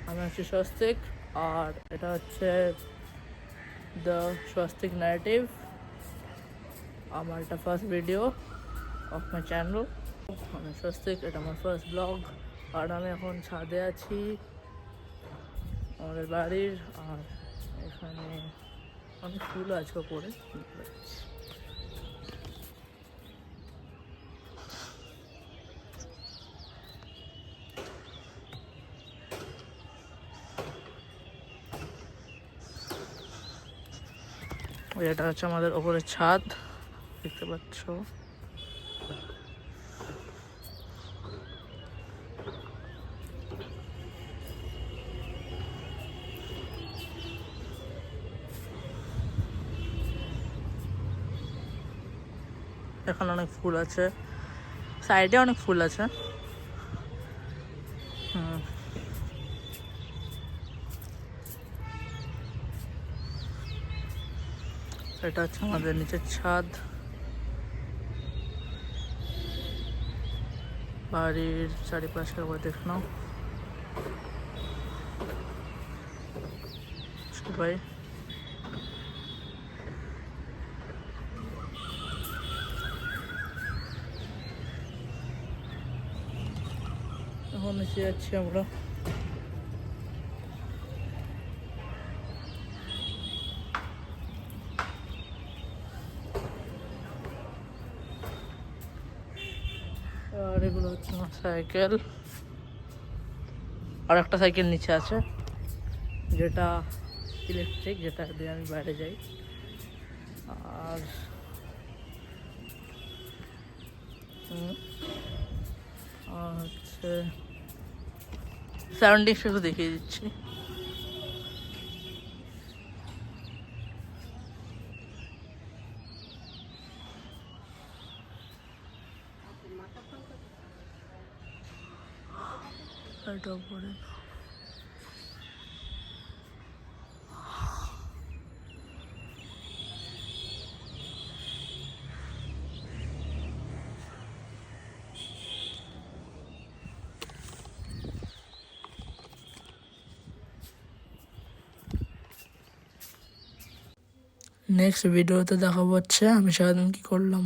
আমি হচ্ছে স্বস্তিক, আর এটা হচ্ছে দ্য স্বস্তিক ন্যারেটিভ। আমার এটা first video of my channel. আমি স্বস্তিক, এটা আমার ফার্স্ট ব্লগ। আর আমি এখন ছাদে আছি আমাদের বাড়ির, আর এখানে অনেক ফুল আছে ওপরে। এটা হচ্ছে আমাদের ওপরের ছাদ, দেখতে পাচ্ছ। এখানে অনেক ফুল আছে, সাইডে অনেক ফুল আছে। এটা হচ্ছে আমাদের নিচের ছাদ, বাড়ির চারিপাশে আবার দেখ নাও সবাই। এখন এসে যাচ্ছি আমরা। আর এগুলো হচ্ছে আমার সাইকেল, আর একটা সাইকেল নিচে আছে যেটা ইলেকট্রিক, যেটা দিয়ে আমি বাইরে যাই। আর হচ্ছে সারাউন্ডিংস একটু দেখিয়ে দিচ্ছি। এটা উপরে নেক্সট ভিডিওতে দেখাবো হচ্ছে আমি সারাদিন কি করলাম।